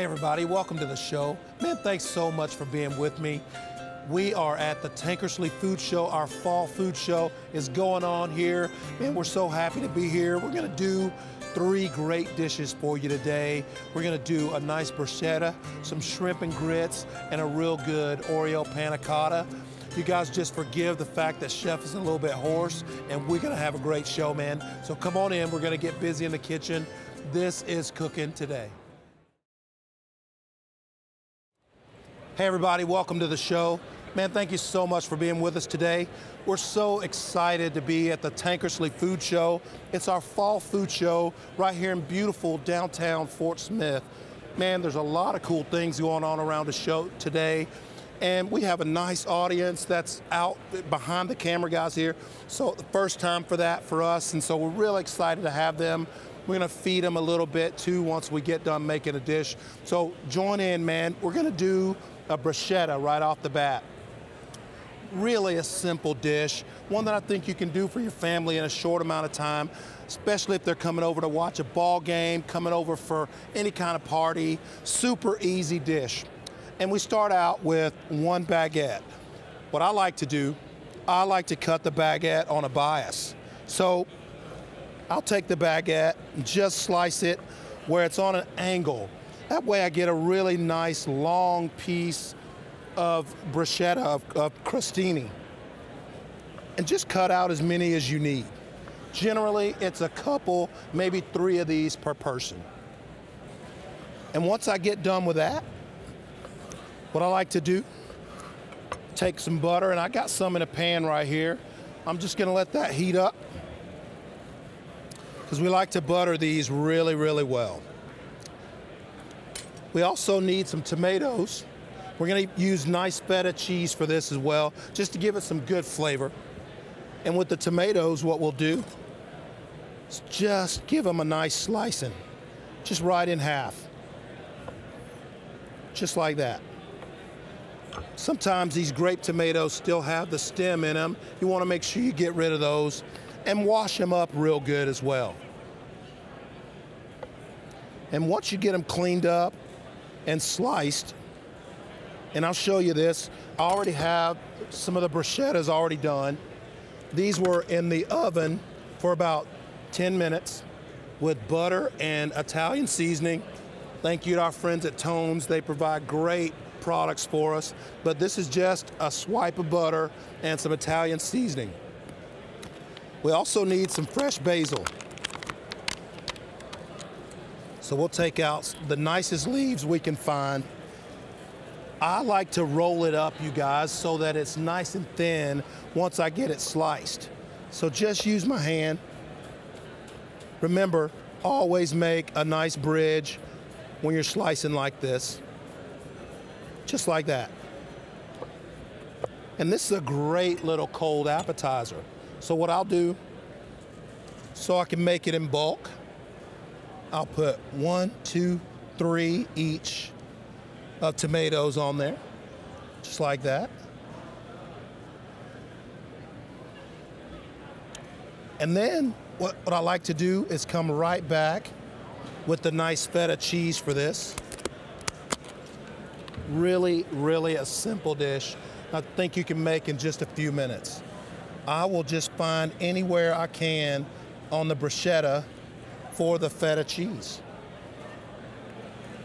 everybody, welcome to the show. Man, thanks so much for being with me. We are at the Tankersley Food Show. Our fall food show is going on here. Man, we're so happy to be here. We're gonna do 3 great dishes for you today. We're gonna do a nice bruschetta, some shrimp and grits, and a real good Oreo panna cotta. You guys just forgive the fact that Chef is a little bit hoarse, and we're gonna have a great show, man. So come on in, we're gonna get busy in the kitchen. This is cooking today. Hey everybody, welcome to the show. Man, thank you so much for being with us today. We're so excited to be at the Tankersley Food Show. It's our fall food show right here in beautiful downtown Fort Smith. Man, there's a lot of cool things going on around the show today. And we have a nice audience that's out behind the camera guys here. So the first time for that for us. And so we're really excited to have them. We're gonna feed them a little bit too once we get done making a dish. So join in, man. We're gonna do a bruschetta right off the bat. Really a simple dish, one that I think you can do for your family in a short amount of time, especially if they're coming over to watch a ball game, coming over for any kind of party. Super easy dish. And we start out with 1 baguette. What I like to do, I like to cut the baguette on a bias. So I'll take the baguette and just slice it where it's on an angle. That way I get a really nice long piece of bruschetta, of crostini. And just cut out as many as you need. Generally, it's a couple, maybe 3 of these per person. And once I get done with that, what I like to do, take some butter, and I got some in a pan right here. I'm just gonna let that heat up, because we like to butter these really, really well. We also need some tomatoes. We're gonna use nice feta cheese for this as well, just to give it some good flavor. And with the tomatoes, what we'll do is just give them a nice slicing, just right in half, just like that. Sometimes these grape tomatoes still have the stem in them. You wanna make sure you get rid of those and wash them up real good as well. And once you get them cleaned up and sliced, and I'll show you this, I already have some of the bruschettas already done. These were in the oven for about 10 minutes with butter and Italian seasoning. Thank you to our friends at Tones. They provide great products for us, but this is just a swipe of butter and some Italian seasoning. We also need some fresh basil. So we'll take out the nicest leaves we can find. I like to roll it up, you guys, so that it's nice and thin once I get it sliced. So just use my hand. Remember, always make a nice bridge when you're slicing like this. Just like that. And this is a great little cold appetizer. So what I'll do, so I can make it in bulk, I'll put 1, 2, 3 each of tomatoes on there, just like that. And then what I like to do is come right back with the nice feta cheese for this. Really, really a simple dish I think you can make in just a few minutes. I will just find anywhere I can on the bruschetta for the feta cheese.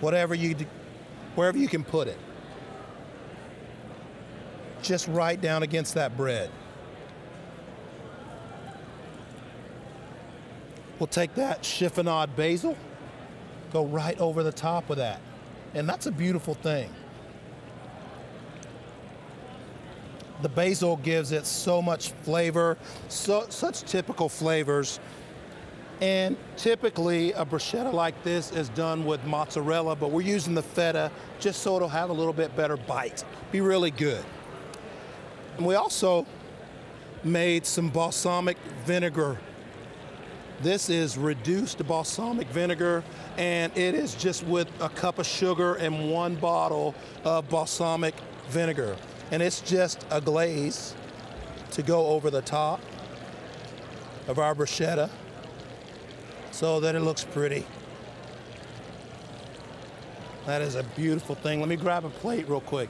Wherever you can put it. Just right down against that bread. We'll take that chiffonade basil, go right over the top of that. And that's a beautiful thing. The basil gives it so much flavor, such typical flavors. And typically a bruschetta like this is done with mozzarella, but we're using the feta just so it'll have a little bit better bite. Be really good. And we also made some balsamic vinegar. This is reduced balsamic vinegar, and it is just with a cup of sugar and 1 bottle of balsamic vinegar. And it's just a glaze to go over the top of our bruschetta, so that it looks pretty. That is a beautiful thing. Let me grab a plate real quick.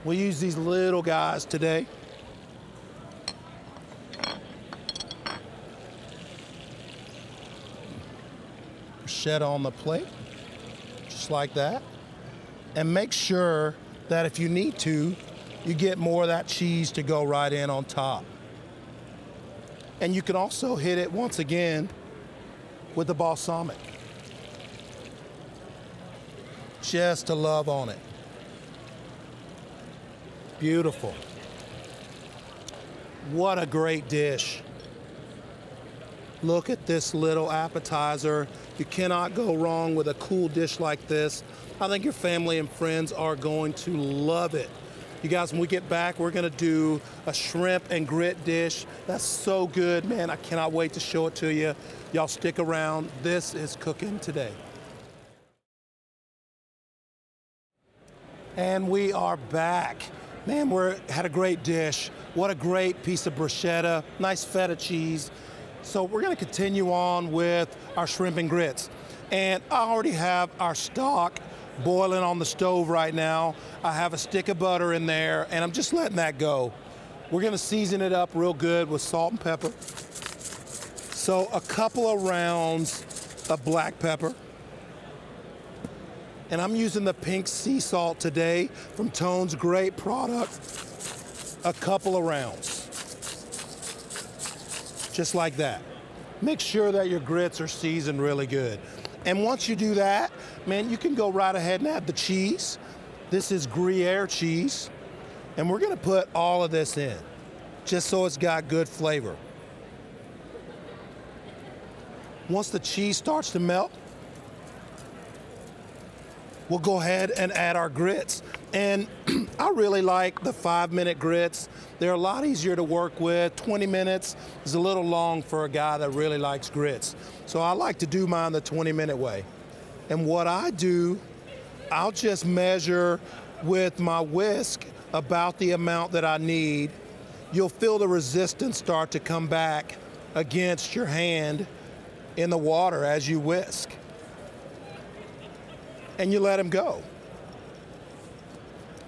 We use these little guys today. Bruschetta on the plate, just like that. And make sure that if you need to, you get more of that cheese to go right in on top. And you can also hit it once again with the balsamic. Just to love on it. Beautiful. What a great dish. Look at this little appetizer. You cannot go wrong with a cool dish like this. I think your family and friends are going to love it. You guys, when we get back, we're gonna do a shrimp and grit dish. That's so good, man. I cannot wait to show it to you. Y'all stick around. This is cooking today. And we are back. Man, had a great dish. What a great piece of bruschetta, nice feta cheese. So we're gonna continue on with our shrimp and grits. And I already have our stock boiling on the stove right now. I have a stick of butter in there, and I'm just letting that go. We're gonna season it up real good with salt and pepper. So a couple of rounds of black pepper. And I'm using the pink sea salt today from Tone's great product. A couple of rounds. Just like that. Make sure that your grits are seasoned really good. And once you do that, man, you can go right ahead and add the cheese. This is Gruyere cheese. And we're gonna put all of this in, just so it's got good flavor. Once the cheese starts to melt, we'll go ahead and add our grits. And I really like the 5-minute grits. They're a lot easier to work with. 20 minutes is a little long for a guy that really likes grits. So I like to do mine the 20-minute way. And what I do, I'll just measure with my whisk about the amount that I need. You'll feel the resistance start to come back against your hand in the water as you whisk. And you let them go.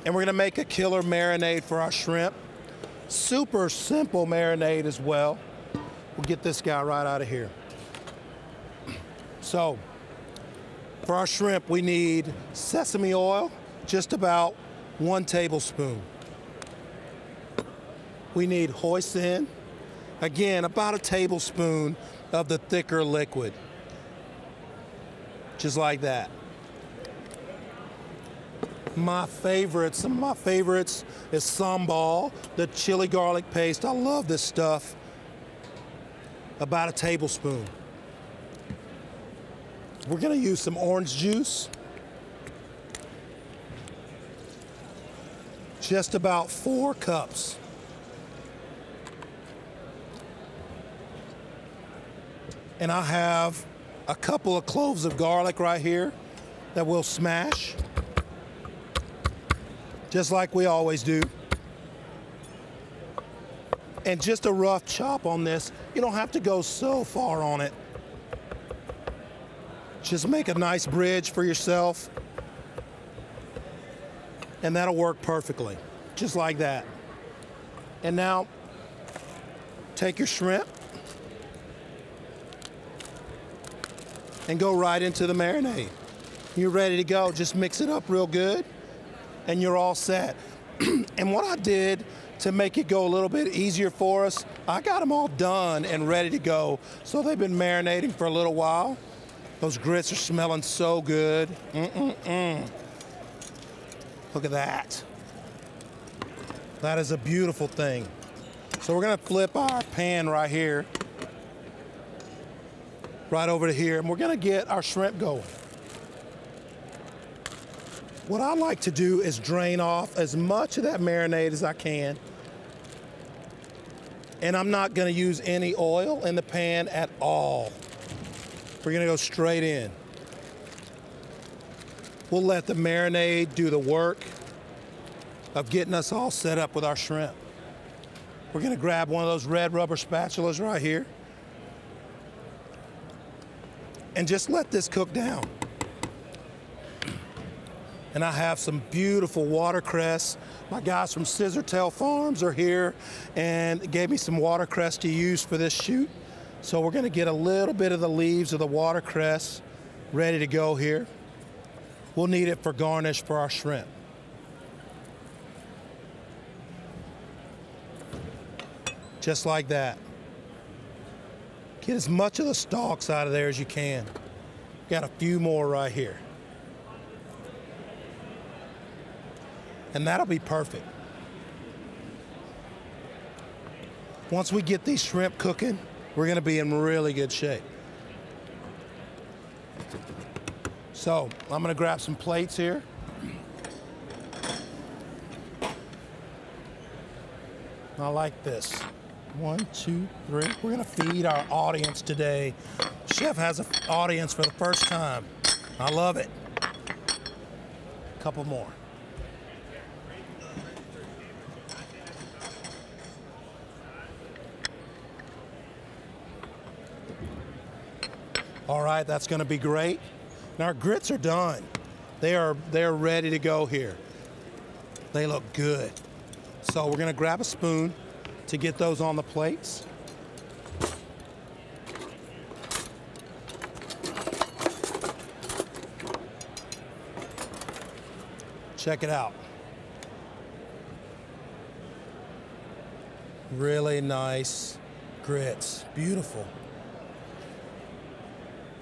And we're gonna make a killer marinade for our shrimp. Super simple marinade as well. We'll get this guy right out of here. So, for our shrimp, we need sesame oil, just about 1 tablespoon. We need hoisin, again, about a tablespoon of the thicker liquid. Just like that. My favorites, some of my favorites is sambal, the chili garlic paste. I love this stuff. About a tablespoon. We're gonna use some orange juice. Just about 4 cups. And I have a couple of cloves of garlic right here that we'll smash. Just like we always do. And just a rough chop on this. You don't have to go so far on it. Just make a nice bridge for yourself. And that'll work perfectly, just like that. And now, take your shrimp and go right into the marinade. You're ready to go. Just mix it up real good. And you're all set. And what I did to make it go a little bit easier for us, I got them all done and ready to go. So they've been marinating for a little while. Those grits are smelling so good. Look at that. That is a beautiful thing. So we're gonna flip our pan right here, right over to here, and we're gonna get our shrimp going. What I like to do is drain off as much of that marinade as I can. And I'm not gonna use any oil in the pan at all. We're gonna go straight in. We'll let the marinade do the work of getting us all set up with our shrimp. We're gonna grab one of those red rubber spatulas right here. and just let this cook down. And I have some beautiful watercress. My guys from Scissortail Farms are here and gave me some watercress to use for this shoot. So we're gonna get a little bit of the leaves of the watercress ready to go here. We'll need it for garnish for our shrimp. Just like that. Get as much of the stalks out of there as you can. Got a few more right here. And that'll be perfect. Once we get these shrimp cooking, we're gonna be in really good shape. So I'm gonna grab some plates here. I like this. 1, 2, 3. We're gonna feed our audience today. Chef has an audience for the first time. I love it. A couple more. All right, that's gonna be great. And our grits are done. They're ready to go here. They look good. So we're gonna grab a spoon to get those on the plates. Check it out. Really nice grits, beautiful.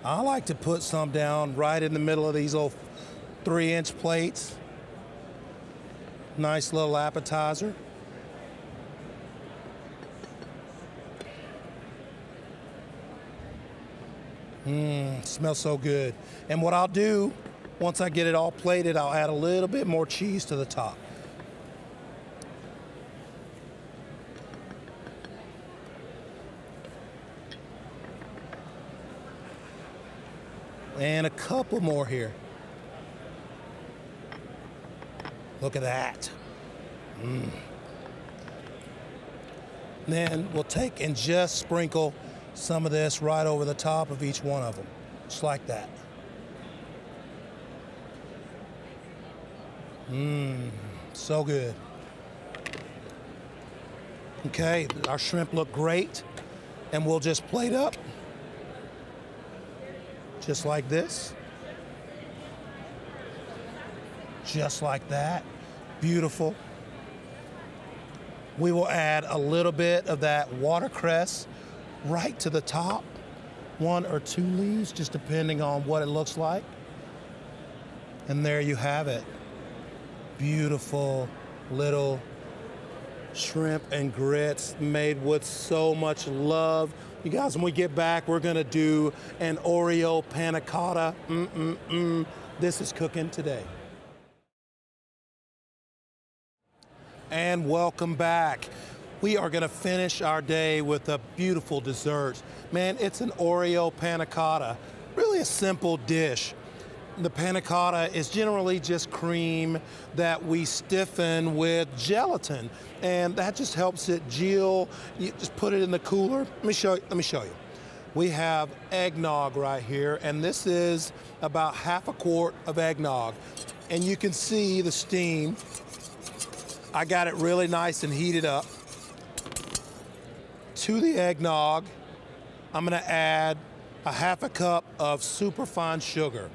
I like to put some down right in the middle of these little 3-inch plates. Nice little appetizer. Smells so good. And what I'll do, once I get it all plated, I'll add a little bit more cheese to the top. And a couple more here. Look at that. Then we'll take and just sprinkle some of this right over the top of each one of them, just like that. So good. Okay, our shrimp look great, and we'll just plate up, just like this. Just like that. Beautiful. We will add a little bit of that watercress right to the top. 1 or 2 leaves, just depending on what it looks like. And there you have it. Beautiful little shrimp and grits made with so much love. You guys, when we get back, we're gonna do an Oreo panna cotta. This is cooking today. And welcome back. We are gonna finish our day with a beautiful dessert. Man, it's an Oreo panna cotta, really a simple dish. The panna cotta is generally just cream that we stiffen with gelatin, and that just helps it gel. You just put it in the cooler. Let me show you. We have eggnog right here, and this is about half a quart of eggnog. And you can see the steam. I got it really nice and heated up. To the eggnog, I'm gonna add a half a cup of superfine sugar.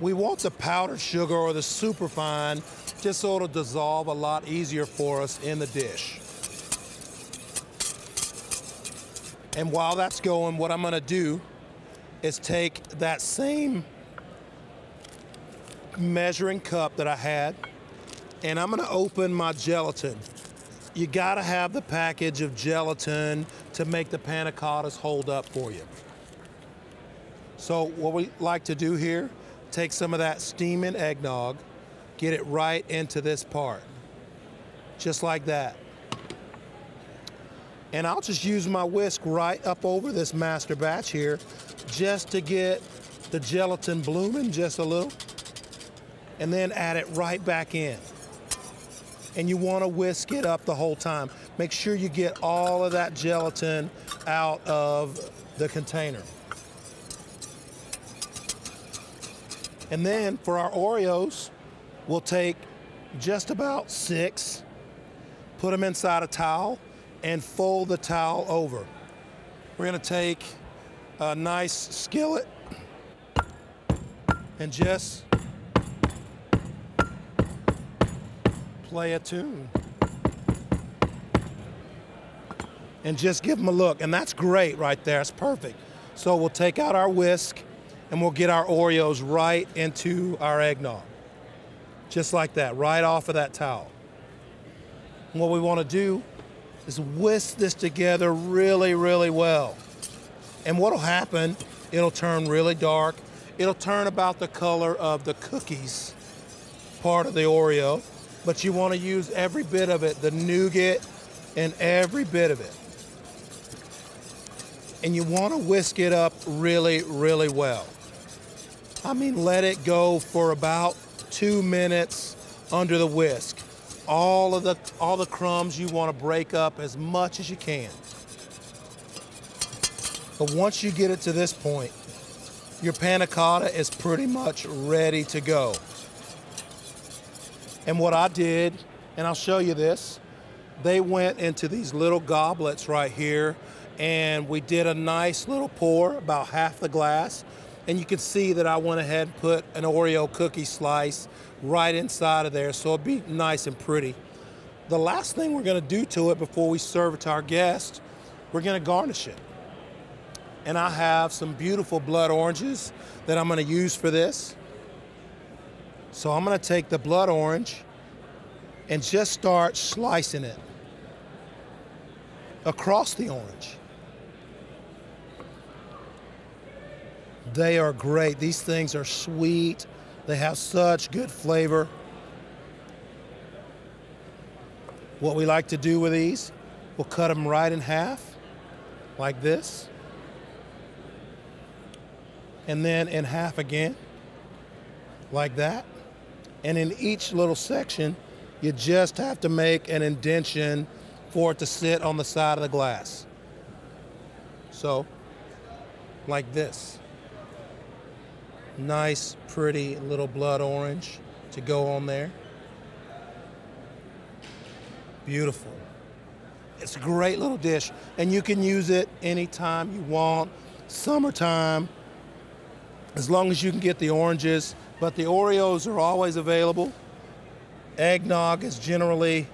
We want the powdered sugar or the superfine just so it'll dissolve a lot easier for us in the dish. And while that's going, what I'm gonna do is take that same measuring cup that I had, and I'm gonna open my gelatin. You gotta have the package of gelatin to make the panna cottas hold up for you. So what we like to do here, take some of that steaming eggnog, get it right into this part, just like that. And I'll just use my whisk right up over this master batch here, just to get the gelatin blooming just a little, and then add it right back in. And you want to whisk it up the whole time. Make sure you get all of that gelatin out of the container. And then for our Oreos, we'll take just about 6, put them inside a towel, and fold the towel over. We're gonna take a nice skillet and just play a tune. And just give them a look, and that's great right there, it's perfect. So we'll take out our whisk and we'll get our Oreos right into our eggnog. Just like that, right off of that towel. And what we wanna do is whisk this together really, really well. And what'll happen, it'll turn really dark. It'll turn about the color of the cookies part of the Oreo, but you wanna use every bit of it, the nougat and every bit of it. And you wanna whisk it up really, really well. I mean, let it go for about 2 minutes under the whisk. All the crumbs you want to break up as much as you can. But once you get it to this point, your panna cotta is pretty much ready to go. And what I did, and I'll show you this, they went into these little goblets right here, and we did a nice little pour, about half the glass. And you can see that I went ahead and put an Oreo cookie slice right inside of there, so it'll be nice and pretty. The last thing we're gonna do to it before we serve it to our guests, we're gonna garnish it. And I have some beautiful blood oranges that I'm gonna use for this. So I'm gonna take the blood orange and just start slicing it across the orange. They are great. These things are sweet. They have such good flavor. What we like to do with these, we'll cut them right in half, like this. And then in half again, like that. And in each little section, you just have to make an indentation for it to sit on the side of the glass. So, like this. Nice, pretty little blood orange to go on there. Beautiful. It's a great little dish, and you can use it anytime you want, summertime, as long as you can get the oranges, but the Oreos are always available. Eggnog is generally,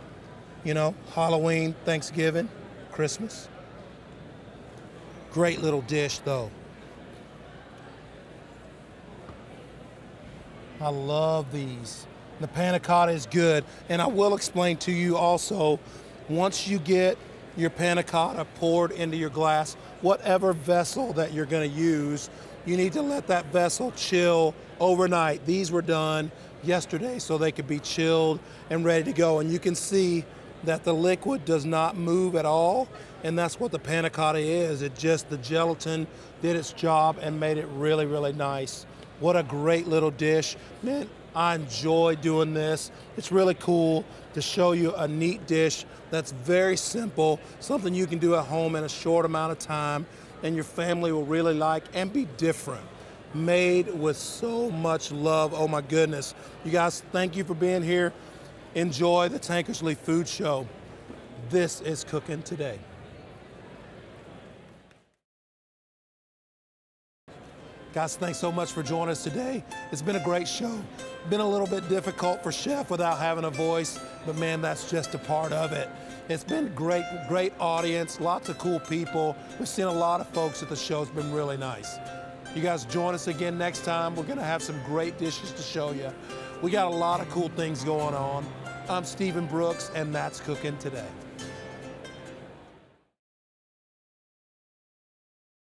you know, Halloween, Thanksgiving, Christmas. Great little dish though. I love these. The panna cotta is good. And I will explain to you also, once you get your panna cotta poured into your glass, whatever vessel that you're gonna use, you need to let that vessel chill overnight. These were done yesterday so they could be chilled and ready to go. And you can see that the liquid does not move at all. And that's what the panna cotta is. It just, the gelatin did its job and made it really, really nice. What a great little dish. Man, I enjoy doing this. It's really cool to show you a neat dish that's very simple, something you can do at home in a short amount of time and your family will really like and be different. Made with so much love, oh my goodness. You guys, thank you for being here. Enjoy the Tankersley Food Show. This is Cooking Today. Guys, thanks so much for joining us today. It's been a great show. Been a little bit difficult for Chef without having a voice, but man, that's just a part of it. It's been great, great audience, lots of cool people. We've seen a lot of folks at the show. It's been really nice. You guys join us again next time. We're gonna have some great dishes to show you. We got a lot of cool things going on. I'm Stephen Brooks, and that's Cooking Today.